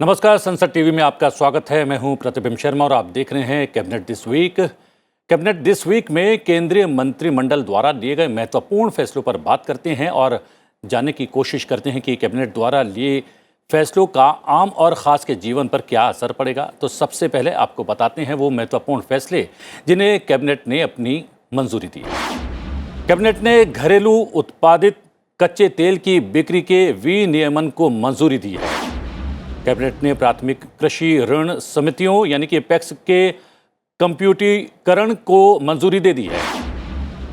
नमस्कार, संसद टीवी में आपका स्वागत है। मैं हूं प्रतिबिंब शर्मा और आप देख रहे हैं cabinet this week. Cabinet this week में केंद्रीय मंत्रिमंडल द्वारा लिए गए महत्वपूर्ण फैसलों पर बात करते हैं और जानने की कोशिश करते हैं कि कैबिनेट द्वारा लिए फैसलों का आम और ख़ास के जीवन पर क्या असर पड़ेगा। तो सबसे पहले आपको बताते हैं वो महत्वपूर्ण फैसले जिन्हें कैबिनेट ने अपनी मंजूरी दी है। कैबिनेट ने घरेलू उत्पादित कच्चे तेल की बिक्री के विनियमन को मंजूरी दी है। कैबिनेट ने प्राथमिक कृषि ऋण समितियों यानी कि पैक्स के कंप्यूटरीकरण को मंजूरी दे दी है।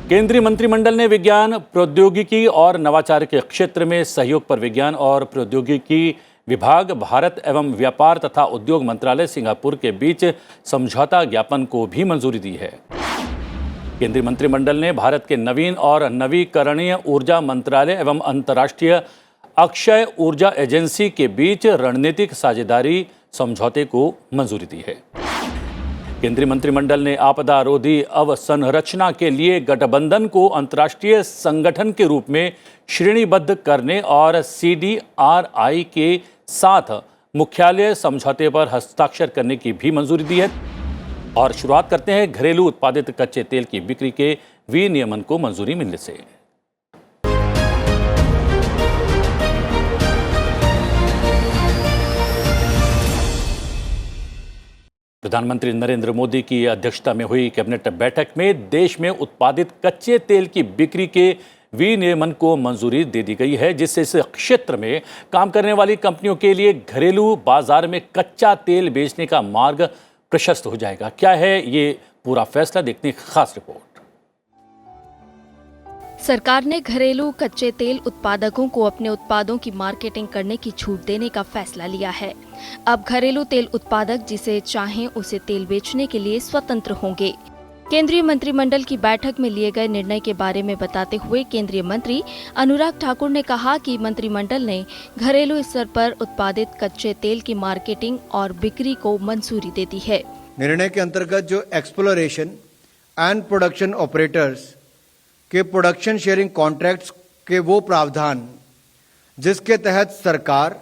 केंद्रीय मंत्रिमंडल ने विज्ञान प्रौद्योगिकी और नवाचार के क्षेत्र में सहयोग पर विज्ञान और प्रौद्योगिकी विभाग, भारत एवं व्यापार तथा उद्योग मंत्रालय सिंगापुर के बीच समझौता ज्ञापन को भी मंजूरी दी है। केंद्रीय मंत्रिमंडल ने भारत के नवीन और नवीकरणीय ऊर्जा मंत्रालय एवं अंतर्राष्ट्रीय अक्षय ऊर्जा एजेंसी के बीच रणनीतिक साझेदारी समझौते को मंजूरी दी है। केंद्रीय मंत्रिमंडल ने आपदा रोधी अवसंरचना के लिए गठबंधन को अंतर्राष्ट्रीय संगठन के रूप में श्रेणीबद्ध करने और CDRI के साथ मुख्यालय समझौते पर हस्ताक्षर करने की भी मंजूरी दी है। और शुरुआत करते हैं घरेलू उत्पादित कच्चे तेल की बिक्री के विनियमन को मंजूरी मिलने से। प्रधानमंत्री नरेंद्र मोदी की अध्यक्षता में हुई कैबिनेट बैठक में देश में उत्पादित कच्चे तेल की बिक्री के विनियमन को मंजूरी दे दी गई है, जिससे इस क्षेत्र में काम करने वाली कंपनियों के लिए घरेलू बाजार में कच्चा तेल बेचने का मार्ग प्रशस्त हो जाएगा। क्या है ये पूरा फैसला, देखते हैं खास रिपोर्ट। सरकार ने घरेलू कच्चे तेल उत्पादकों को अपने उत्पादों की मार्केटिंग करने की छूट देने का फैसला लिया है। अब घरेलू तेल उत्पादक जिसे चाहें उसे तेल बेचने के लिए स्वतंत्र होंगे। केंद्रीय मंत्रिमंडल की बैठक में लिए गए निर्णय के बारे में बताते हुए केंद्रीय मंत्री अनुराग ठाकुर ने कहा कि मंत्रिमंडल ने घरेलू स्तर पर उत्पादित कच्चे तेल की मार्केटिंग और बिक्री को मंजूरी दे दी है। निर्णय के अंतर्गत जो एक्सप्लोरेशन एंड प्रोडक्शन ऑपरेटर्स के प्रोडक्शन शेयरिंग कॉन्ट्रैक्ट्स के वो प्रावधान जिसके तहत सरकार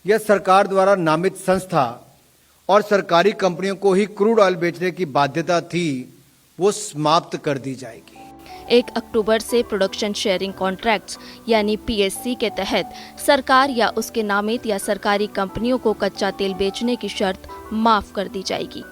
या सरकार द्वारा नामित संस्था और सरकारी कंपनियों को ही क्रूड ऑयल बेचने की बाध्यता थी, वो समाप्त कर दी जाएगी। 1 अक्टूबर से प्रोडक्शन शेयरिंग कॉन्ट्रैक्ट्स यानी PSC के तहत सरकार या उसके नामित या सरकारी कंपनियों को कच्चा तेल बेचने की शर्त माफ कर दी जाएगी।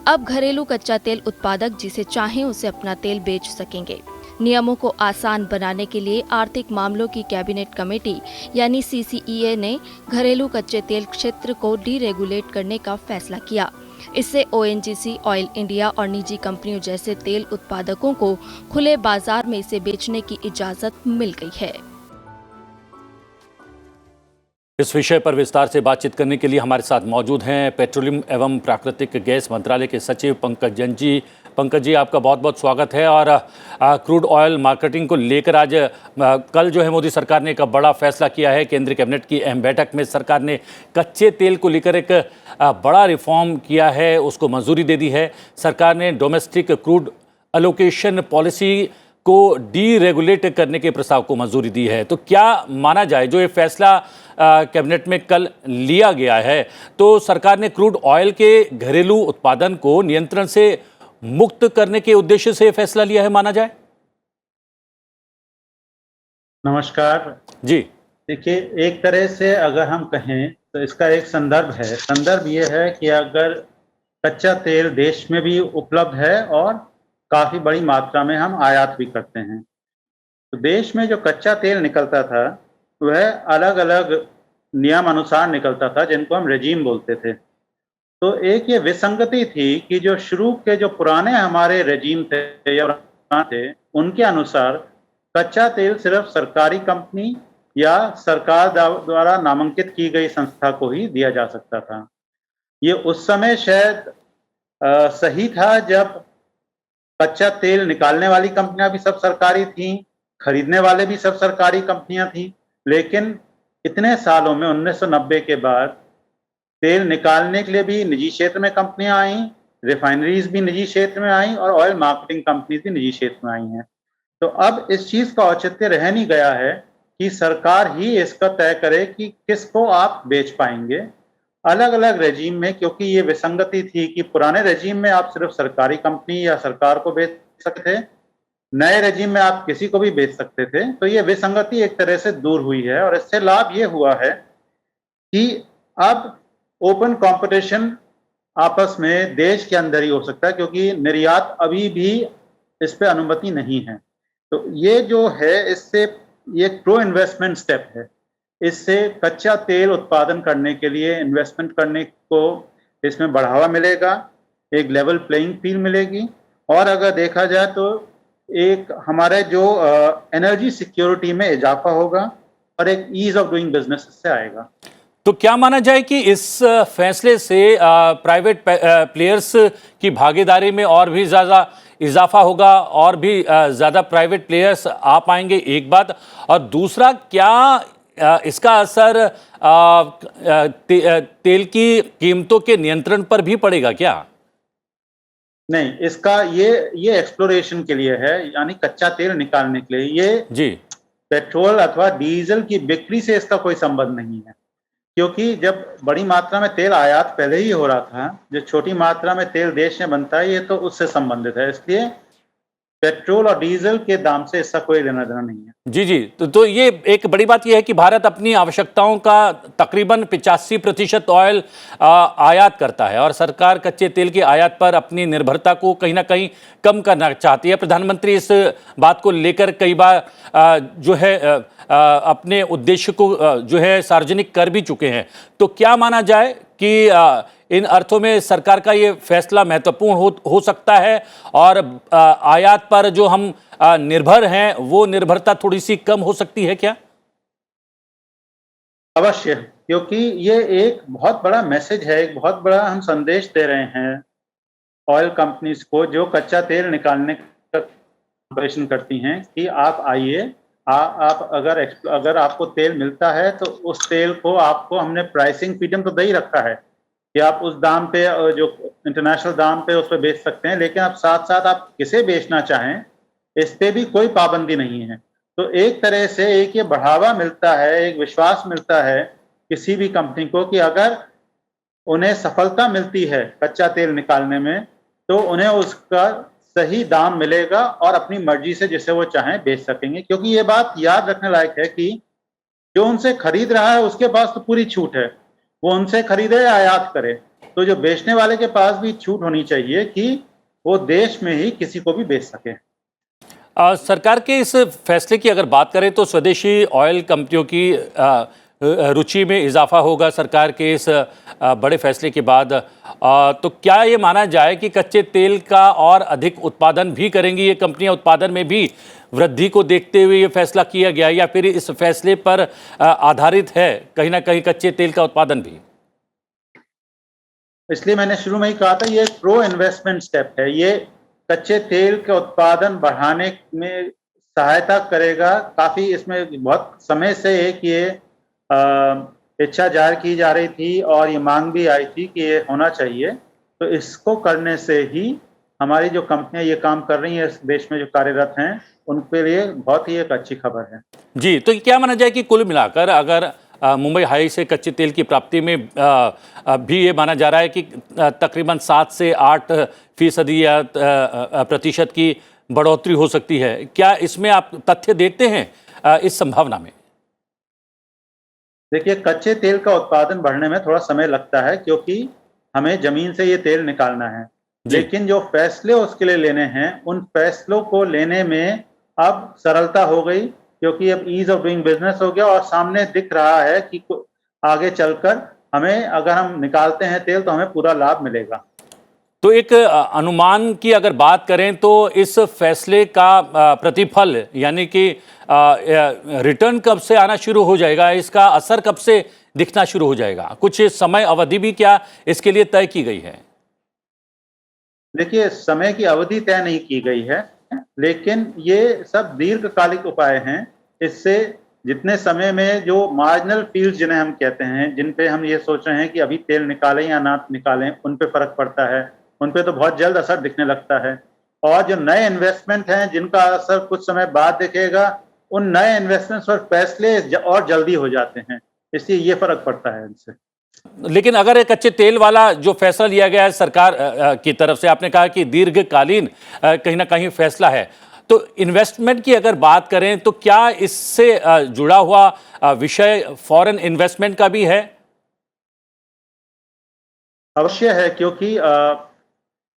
अब घरेलू कच्चा तेल उत्पादक जिसे चाहें उसे अपना तेल बेच सकेंगे। नियमों को आसान बनाने के लिए आर्थिक मामलों की कैबिनेट कमेटी यानी CCEA ने घरेलू कच्चे तेल क्षेत्र को डीरेगुलेट करने का फैसला किया। इससे ONGC, ऑयल इंडिया और निजी कंपनियों जैसे तेल उत्पादकों को खुले बाजार में इसे बेचने की इजाजत मिल गई है। इस विषय पर विस्तार से बातचीत करने के लिए हमारे साथ मौजूद हैं पेट्रोलियम एवं प्राकृतिक गैस मंत्रालय के सचिव पंकज जैन जी। पंकज जी, आपका बहुत बहुत स्वागत है। और क्रूड ऑयल मार्केटिंग को लेकर आज कल जो है मोदी सरकार ने एक बड़ा फैसला किया है। केंद्रीय कैबिनेट की अहम बैठक में सरकार ने कच्चे तेल को लेकर एक बड़ा रिफॉर्म किया है, उसको मंजूरी दे दी है। सरकार ने डोमेस्टिक क्रूड एलोकेशन पॉलिसी को डीरेगुलेट करने के प्रस्ताव को मंजूरी दी है। तो क्या माना जाए, जो ये फैसला कैबिनेट में कल लिया गया है, तो सरकार ने क्रूड ऑयल के घरेलू उत्पादन को नियंत्रण से मुक्त करने के उद्देश्य से फैसला लिया है, माना जाए? नमस्कार जी। देखिए, एक तरह से अगर हम कहें तो इसका एक संदर्भ है। संदर्भ ये है कि अगर कच्चा तेल देश में भी उपलब्ध है और काफी बड़ी मात्रा में हम आयात भी करते हैं, तो देश में जो कच्चा तेल निकलता था वह अलग अलग नियम अनुसार निकलता था, जिनको हम रेजीम बोलते थे। तो एक ये विसंगति थी कि जो शुरू के जो पुराने हमारे रेजीम थे या थे, उनके अनुसार कच्चा तेल सिर्फ सरकारी कंपनी या सरकार द्वारा नामांकित की गई संस्था को ही दिया जा सकता था। ये उस समय शायद सही था जब कच्चा तेल निकालने वाली कंपनियां भी सब सरकारी थीं, खरीदने वाले भी सब सरकारी कंपनियां थीं। लेकिन इतने सालों में 1990 के बाद तेल निकालने के लिए भी निजी क्षेत्र में कंपनियां आईं, रिफाइनरीज भी निजी क्षेत्र में आईं और ऑयल मार्केटिंग कंपनीज भी निजी क्षेत्र में आई हैं। तो अब इस चीज का औचित्य रह नहीं गया है कि सरकार ही इसका तय करे कि किसको आप बेच पाएंगे अलग अलग रेजीम में, क्योंकि ये विसंगति थी कि पुराने रेजीम में आप सिर्फ सरकारी कंपनी या सरकार को बेच सकते थे, नए रेजीम में आप किसी को भी बेच सकते थे। तो ये विसंगति एक तरह से दूर हुई है और इससे लाभ ये हुआ है कि अब ओपन कंपटीशन आपस में देश के अंदर ही हो सकता है, क्योंकि निर्यात अभी भी इस पे अनुमति नहीं है। तो ये जो है, इससे ये प्रो इन्वेस्टमेंट स्टेप है। इससे कच्चा तेल उत्पादन करने के लिए इन्वेस्टमेंट करने को इसमें बढ़ावा मिलेगा, एक लेवल प्लेइंग फील्ड मिलेगी, और अगर देखा जाए तो एक हमारे जो एनर्जी सिक्योरिटी में इजाफा होगा और एक ईज ऑफ डूइंग बिजनेस इससे आएगा। तो क्या माना जाए कि इस फैसले से प्राइवेट प्लेयर्स की भागीदारी में और भी ज़्यादा इजाफा होगा और भी ज़्यादा प्राइवेट प्लेयर्स आ पाएंगे, एक बात। और दूसरा, क्या इसका असर तेल की कीमतों के नियंत्रण पर भी पड़ेगा क्या? नहीं, इसका ये एक्सप्लोरेशन के लिए है, यानी कच्चा तेल निकालने के लिए। ये जी, पेट्रोल अथवा डीजल की बिक्री से इसका कोई संबंध नहीं है, क्योंकि जब बड़ी मात्रा में तेल आयात पहले ही हो रहा था, जो छोटी मात्रा में तेल देश में बनता है, ये तो उससे संबंधित है। इसलिए पेट्रोल और डीजल के दाम से इसका कोई लेना देना नहीं है। जी, जी। तो ये एक बड़ी बात यह है कि भारत अपनी आवश्यकताओं का तकरीबन 85% ऑयल आयात करता है और सरकार कच्चे तेल की आयात पर अपनी निर्भरता को कहीं ना कहीं कम करना चाहती है। प्रधानमंत्री इस बात को लेकर कई बार जो है अपने उद्देश्य को जो है सार्वजनिक कर भी चुके हैं। तो क्या माना जाए कि इन अर्थों में सरकार का ये फैसला महत्वपूर्ण हो सकता है और आयात पर जो हम निर्भर हैं वो निर्भरता थोड़ी सी कम हो सकती है क्या? अवश्य, क्योंकि ये एक बहुत बड़ा मैसेज है, एक बहुत बड़ा हम संदेश दे रहे हैं ऑयल कंपनीज को, जो कच्चा तेल निकालने का ऑपरेशन करती हैं, कि आप आइए, आप अगर आपको तेल मिलता है तो उस तेल को आपको हमने प्राइसिंग फ्रीडम तो दे ही रखा है कि आप उस दाम पे, जो इंटरनेशनल दाम पे, उस पर बेच सकते हैं, लेकिन आप साथ साथ आप किसे बेचना चाहें इस पे भी कोई पाबंदी नहीं है। तो एक तरह से एक ये बढ़ावा मिलता है, एक विश्वास मिलता है किसी भी कंपनी को कि अगर उन्हें सफलता मिलती है कच्चा तेल निकालने में, तो उन्हें उसका सही दाम मिलेगा और अपनी मर्जी से जिसे वो चाहें बेच सकेंगे। क्योंकि ये बात याद रखने लायक है कि जो उनसे खरीद रहा है उसके पास तो पूरी छूट है, वो उनसे खरीदे या आयात करे। तो जो बेचने वाले के पास भी छूट होनी चाहिए कि वो देश में ही किसी को भी बेच सके। सरकार के इस फैसले की अगर बात करें तो स्वदेशी ऑयल कंपनियों की रुचि में इजाफा होगा सरकार के इस बड़े फैसले के बाद। तो क्या ये माना जाए कि कच्चे तेल का और अधिक उत्पादन भी करेंगी ये कंपनियां, उत्पादन में भी वृद्धि को देखते हुए ये फैसला किया गया, या फिर इस फैसले पर आधारित है कहीं ना कहीं कच्चे तेल का उत्पादन भी? इसलिए मैंने शुरू में ही कहा था, ये प्रो इन्वेस्टमेंट स्टेप है। ये कच्चे तेल के उत्पादन बढ़ाने में सहायता करेगा। काफी इसमें बहुत समय से एक ये इच्छा जाहिर की जा रही थी और ये मांग भी आई थी कि ये होना चाहिए। तो इसको करने से ही हमारी जो कंपनियां ये काम कर रही हैं इस देश में, जो कार्यरत हैं, उनके लिए बहुत ही एक अच्छी खबर है। जी, तो क्या माना जाए कि कुल मिलाकर अगर मुंबई हाई से कच्चे तेल की प्राप्ति में भी ये माना जा रहा है कि तकरीबन 7 से 8% या प्रतिशत की बढ़ोतरी हो सकती है, क्या इसमें आप तथ्य देखते हैं इस संभावना में? देखिए, कच्चे तेल का उत्पादन बढ़ने में थोड़ा समय लगता है, क्योंकि हमें जमीन से ये तेल निकालना है। लेकिन जो फैसले उसके लिए लेने हैं, उन फैसलों को लेने में अब सरलता हो गई, क्योंकि अब ईज ऑफ डूइंग बिजनेस हो गया और सामने दिख रहा है कि आगे चलकर हमें, अगर हम निकालते हैं तेल, तो हमें पूरा लाभ मिलेगा। तो एक अनुमान की अगर बात करें तो इस फैसले का प्रतिफल यानी कि रिटर्न कब से आना शुरू हो जाएगा, इसका असर कब से दिखना शुरू हो जाएगा? कुछ समय अवधि भी क्या इसके लिए तय की गई है? देखिए, समय की अवधि तय नहीं की गई है, लेकिन ये सब दीर्घकालिक उपाय हैं। इससे जितने समय में जो मार्जिनल फील्ड्स जिन्हें हम कहते हैं, जिन पे हम ये सोच रहे हैं कि अभी तेल निकालें या ना निकालें, उन पे फर्क पड़ता है। उन पे तो बहुत जल्द असर दिखने लगता है। और जो नए इन्वेस्टमेंट हैं जिनका असर कुछ समय बाद दिखेगा, उन नए इन्वेस्टमेंट्स पर फैसले और जल्दी हो जाते हैं, इसलिए ये फर्क पड़ता है इनसे। लेकिन अगर एक कच्चे तेल वाला जो फैसला लिया गया है सरकार की तरफ से, आपने कहा कि दीर्घकालीन कहीं ना कहीं फैसला है, तो इन्वेस्टमेंट की अगर बात करें तो क्या इससे जुड़ा हुआ विषय फॉरेन इन्वेस्टमेंट का भी है? अवश्य है, क्योंकि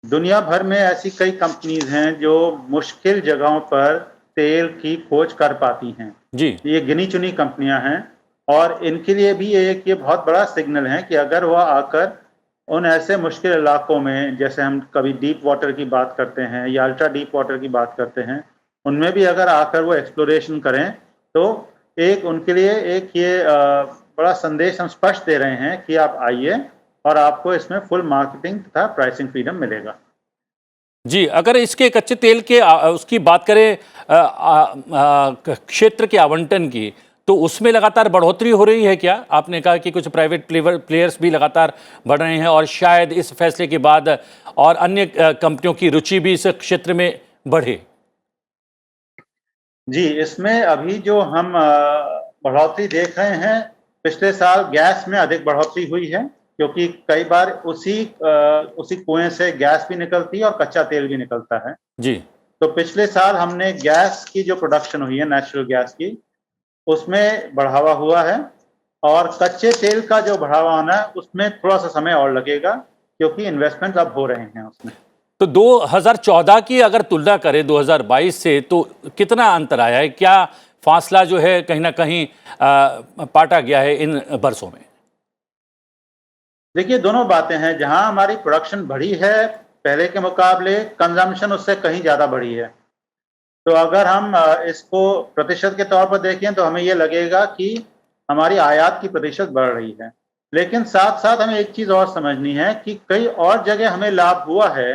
दुनिया भर में ऐसी कई कंपनीज हैं जो मुश्किल जगहों पर तेल की खोज कर पाती हैं। जी। ये गिनी चुनी कंपनियां हैं और इनके लिए भी ये बहुत बड़ा सिग्नल है कि अगर वह आकर उन ऐसे मुश्किल इलाकों में, जैसे हम कभी डीप वाटर की बात करते हैं या अल्ट्रा डीप वाटर की बात करते हैं, उनमें भी अगर आकर वो एक्सप्लोरेशन करें तो एक उनके लिए एक ये बड़ा संदेश हम स्पष्ट दे रहे हैं कि आप आइए और आपको इसमें फुल मार्केटिंग तथा प्राइसिंग फ्रीडम मिलेगा। जी, अगर इसके कच्चे तेल के उसकी बात करें क्षेत्र के आवंटन की, तो उसमें लगातार बढ़ोतरी हो रही है क्या? आपने कहा कि कुछ प्राइवेट प्लेयर्स भी लगातार बढ़ रहे हैं और शायद इस फैसले के बाद और अन्य कंपनियों की रुचि भी इस क्षेत्र में बढ़े। जी, इसमें अभी जो हम बढ़ोतरी देख रहे हैं, पिछले साल गैस में अधिक बढ़ोतरी हुई है, क्योंकि कई बार उसी कुएं से गैस भी निकलती है और कच्चा तेल भी निकलता है। जी। तो पिछले साल हमने गैस की जो प्रोडक्शन हुई है, नेचुरल गैस की, उसमें बढ़ावा हुआ है और कच्चे तेल का जो बढ़ावा होना है उसमें थोड़ा सा समय और लगेगा, क्योंकि इन्वेस्टमेंट अब हो रहे हैं उसमें। तो 2014 की अगर तुलना करें 2022 से, तो कितना अंतर आया है? क्या फासला जो है कहीं ना कहीं पाटा गया है इन बरसों में? देखिए, दोनों बातें हैं। जहां हमारी प्रोडक्शन बढ़ी है पहले के मुकाबले, कंजम्पशन उससे कहीं ज्यादा बढ़ी है। तो अगर हम इसको प्रतिशत के तौर पर देखें तो हमें ये लगेगा कि हमारी आयात की प्रतिशत बढ़ रही है, लेकिन साथ साथ हमें एक चीज और समझनी है कि कई और जगह हमें लाभ हुआ है।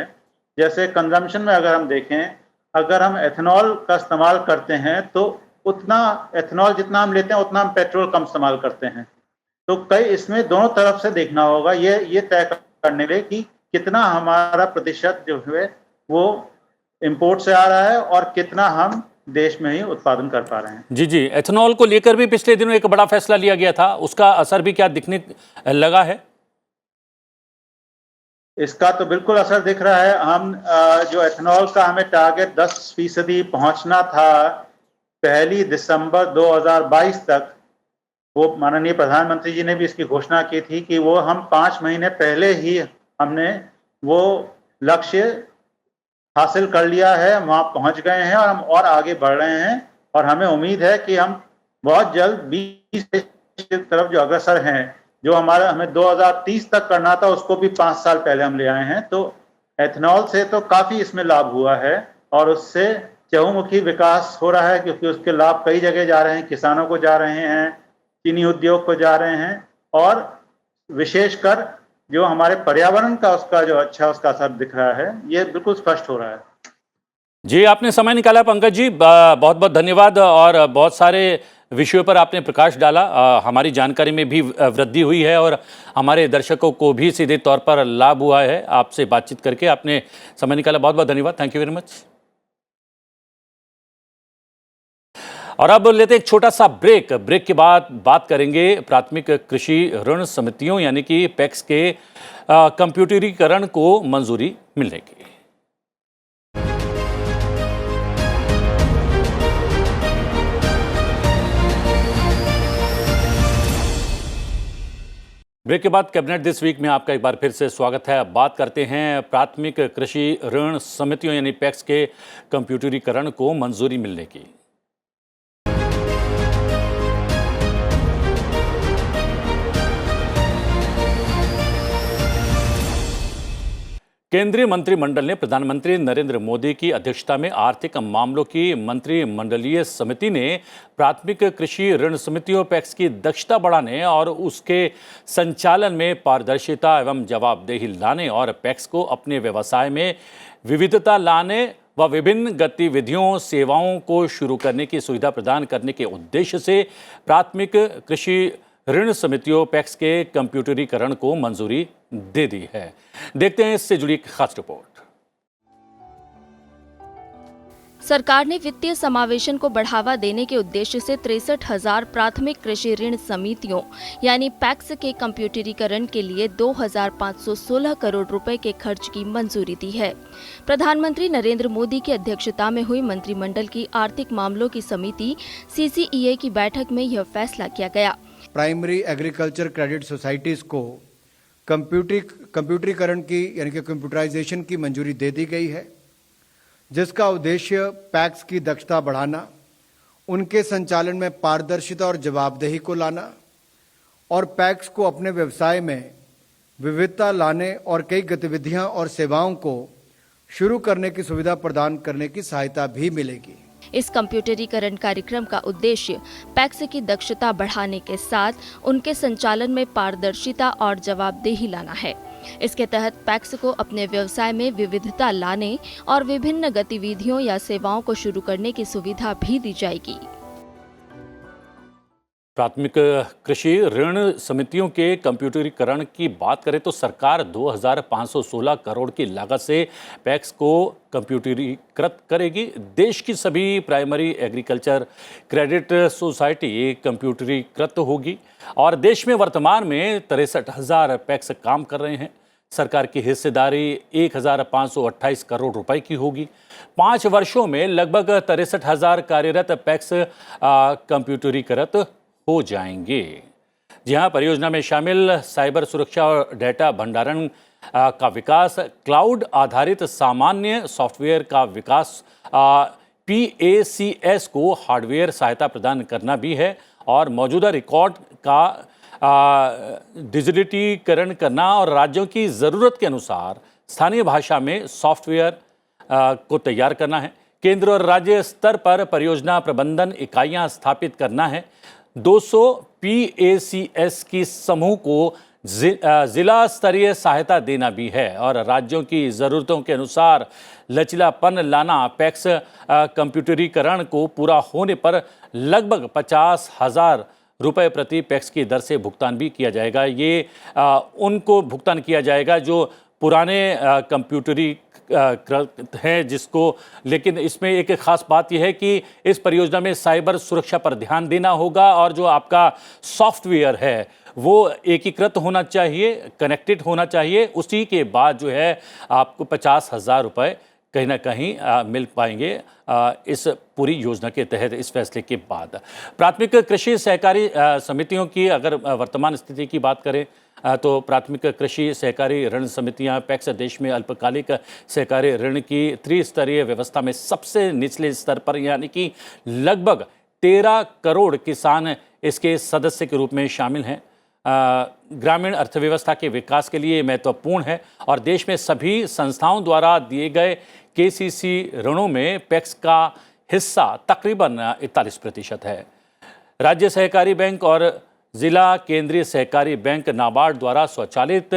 जैसे कंजम्पशन में अगर हम देखें, अगर हम एथेनॉल का इस्तेमाल करते हैं तो उतना एथेनॉल जितना हम लेते हैं उतना हम पेट्रोल कम इस्तेमाल करते हैं। तो कई इसमें दोनों तरफ से देखना होगा, ये तय करने में कि कितना हमारा प्रतिशत जो है वो इंपोर्ट से आ रहा है और कितना हम देश में ही उत्पादन कर पा रहे हैं। जी जी, एथेनॉल को लेकर भी पिछले दिनों एक बड़ा फैसला लिया गया था, उसका असर भी क्या दिखने लगा है? इसका तो बिल्कुल असर दिख रहा है। हम जो एथेनॉल का हमें टारगेट 10% पहुंचना था 1 दिसंबर 2022 तक, वो माननीय प्रधानमंत्री जी ने भी इसकी घोषणा की थी कि वो हम 5 महीने पहले ही हमने वो लक्ष्य हासिल कर लिया है, वहां पहुंच गए हैं और हम और आगे बढ़ रहे हैं। और हमें उम्मीद है कि हम बहुत जल्द 20 की तरफ जो अग्रसर हैं, जो हमें 2030 तक करना था उसको भी 5 साल पहले हम ले आए हैं। तो एथेनॉल से तो काफी इसमें लाभ हुआ है और उससे चहुमुखी विकास हो रहा है, क्योंकि उसके लाभ कई जगह जा रहे हैं, किसानों को जा रहे हैं, चीनी उद्योग को जा रहे हैं और विशेषकर जो हमारे पर्यावरण का उसका जो उसका असर दिख रहा है, ये बिल्कुल स्पष्ट हो रहा है। जी, आपने समय निकाला पंकज जी, बहुत बहुत धन्यवाद। और बहुत सारे विषयों पर आपने प्रकाश डाला, हमारी जानकारी में भी वृद्धि हुई है और हमारे दर्शकों को भी सीधे तौर पर लाभ हुआ है आपसे बातचीत करके। आपने समय निकाला, बहुत बहुत धन्यवाद। Thank you very much. और अब लेते एक छोटा सा ब्रेक के बाद बात करेंगे प्राथमिक कृषि ऋण समितियों यानी कि पैक्स के कंप्यूटरीकरण को मंजूरी मिलने की। ब्रेक के बाद कैबिनेट दिस वीक में आपका एक बार फिर से स्वागत है। अब बात करते हैं प्राथमिक कृषि ऋण समितियों यानी पैक्स के कंप्यूटरीकरण को मंजूरी मिलने की। केंद्रीय मंत्रिमंडल ने प्रधानमंत्री नरेंद्र मोदी की अध्यक्षता में आर्थिक मामलों की मंत्रिमंडलीय समिति ने प्राथमिक कृषि ऋण समितियों पैक्स की दक्षता बढ़ाने और उसके संचालन में पारदर्शिता एवं जवाबदेही लाने और पैक्स को अपने व्यवसाय में विविधता लाने व विभिन्न गतिविधियों सेवाओं को शुरू करने की सुविधा प्रदान करने के उद्देश्य से प्राथमिक कृषि ऋण समितियों पैक्स के कंप्यूटरीकरण को मंजूरी दे दी है। देखते हैं इससे जुड़ी खास रिपोर्ट। सरकार ने वित्तीय समावेशन को बढ़ावा देने के उद्देश्य से 63,000 प्राथमिक कृषि ऋण समितियों यानी पैक्स के कंप्यूटरीकरण के लिए 2,516 करोड़ रुपए के खर्च की मंजूरी दी है। प्रधानमंत्री नरेंद्र मोदी की अध्यक्षता में हुई मंत्रिमंडल की आर्थिक मामलों की समिति CCEA की बैठक में यह फैसला किया गया। प्राइमरी एग्रीकल्चर क्रेडिट सोसाइटीज को कंप्यूटरीकरण की यानी कि कंप्यूटराइजेशन की मंजूरी दे दी गई है, जिसका उद्देश्य पैक्स की दक्षता बढ़ाना, उनके संचालन में पारदर्शिता और जवाबदेही को लाना और पैक्स को अपने व्यवसाय में विविधता लाने और कई गतिविधियां और सेवाओं को शुरू करने की सुविधा प्रदान करने की सहायता भी मिलेगी। इस कंप्यूटरीकरण कार्यक्रम का उद्देश्य पैक्स की दक्षता बढ़ाने के साथ उनके संचालन में पारदर्शिता और जवाबदेही लाना है। इसके तहत पैक्स को अपने व्यवसाय में विविधता लाने और विभिन्न गतिविधियों या सेवाओं को शुरू करने की सुविधा भी दी जाएगी। प्राथमिक कृषि ऋण समितियों के कंप्यूटरीकरण की बात करें तो सरकार 2,516 करोड़ की लागत से पैक्स को कंप्यूटरीकृत करेगी। देश की सभी प्राइमरी एग्रीकल्चर क्रेडिट सोसाइटी कंप्यूटरीकृत होगी और देश में वर्तमान में 63,000 पैक्स काम कर रहे हैं। सरकार की हिस्सेदारी 1,528 करोड़ रुपए की होगी। 5 वर्षों में लगभग 63,000 कार्यरत पैक्स कंप्यूटरीकृत हो जाएंगे। जी हाँ, परियोजना में शामिल साइबर सुरक्षा और डेटा भंडारण का विकास, क्लाउड आधारित सामान्य सॉफ्टवेयर का विकास, PACS को हार्डवेयर सहायता प्रदान करना भी है और मौजूदा रिकॉर्ड का डिजिटलीकरण करना और राज्यों की ज़रूरत के अनुसार स्थानीय भाषा में सॉफ्टवेयर को तैयार करना है। केंद्र और राज्य स्तर पर परियोजना प्रबंधन इकाइयां स्थापित करना है। 200 PACS की समूह को जिला स्तरीय सहायता देना भी है और राज्यों की ज़रूरतों के अनुसार लचीलापन लाना। पैक्स कंप्यूटरीकरण को पूरा होने पर लगभग 50,000 रुपए प्रति पैक्स की दर से भुगतान भी किया जाएगा। ये उनको भुगतान किया जाएगा जो पुराने कंप्यूटरीकृत हैं जिसको, लेकिन इसमें एक खास बात यह है कि इस परियोजना में साइबर सुरक्षा पर ध्यान देना होगा और जो आपका सॉफ्टवेयर है वो एकीकृत होना चाहिए, कनेक्टेड होना चाहिए। उसी के बाद जो है आपको 50,000 रुपए कहीं ना कहीं मिल पाएंगे इस पूरी योजना के तहत। इस फैसले के बाद प्राथमिक कृषि सहकारी समितियों की अगर वर्तमान स्थिति की बात करें तो प्राथमिक कृषि सहकारी ऋण समितियां पैक्स देश में अल्पकालिक सहकारी ऋण की त्रिस्तरीय व्यवस्था में सबसे निचले स्तर पर यानी कि लगभग 13 करोड़ किसान इसके सदस्य के रूप में शामिल हैं। ग्रामीण अर्थव्यवस्था के विकास के लिए महत्वपूर्ण है और देश में सभी संस्थाओं द्वारा दिए गए KCC ऋणों में पैक्स का हिस्सा तकरीबन 41% है। राज्य सहकारी बैंक और जिला केंद्रीय सहकारी बैंक नाबार्ड द्वारा स्वचालित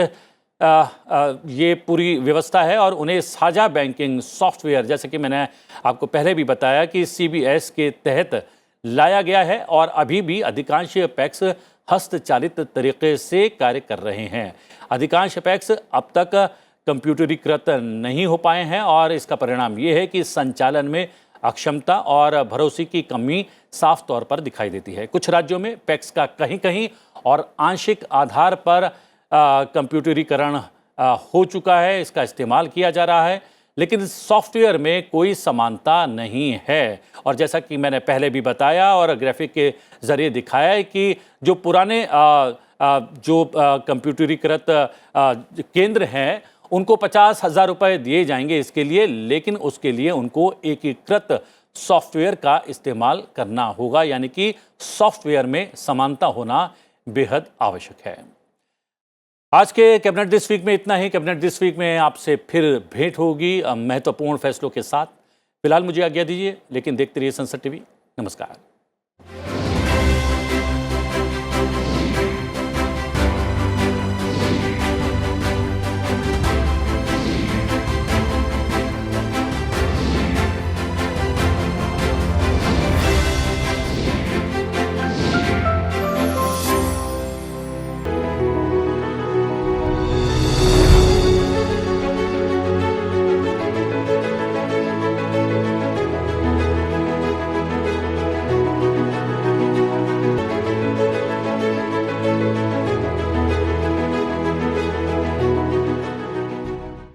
ये पूरी व्यवस्था है और उन्हें साझा बैंकिंग सॉफ्टवेयर, जैसे कि मैंने आपको पहले भी बताया कि CBS के तहत लाया गया है और अभी भी अधिकांश पैक्स हस्तचालित तरीके से कार्य कर रहे हैं। अधिकांश पैक्स अब तक कंप्यूटरीकृत नहीं हो पाए हैं और इसका परिणाम ये है कि संचालन में अक्षमता और भरोसे की कमी साफ तौर पर दिखाई देती है। कुछ राज्यों में पैक्स का कहीं कहीं और आंशिक आधार पर कंप्यूटरीकरण हो चुका है, इसका इस्तेमाल किया जा रहा है, लेकिन सॉफ्टवेयर में कोई समानता नहीं है। और जैसा कि मैंने पहले भी बताया और ग्राफिक के जरिए दिखाया है कि जो पुराने जो कंप्यूटरीकृत केंद्र हैं उनको 50,000 रुपए दिए जाएंगे इसके लिए, लेकिन उसके लिए उनको एकीकृत सॉफ्टवेयर का इस्तेमाल करना होगा, यानी कि सॉफ्टवेयर में समानता होना बेहद आवश्यक है। आज के कैबिनेट दिस वीक में इतना ही। कैबिनेट दिस वीक में आपसे फिर भेंट होगी महत्वपूर्ण फैसलों के साथ। फिलहाल मुझे आज्ञा दीजिए, लेकिन देखते रहिए संसद टीवी। नमस्कार।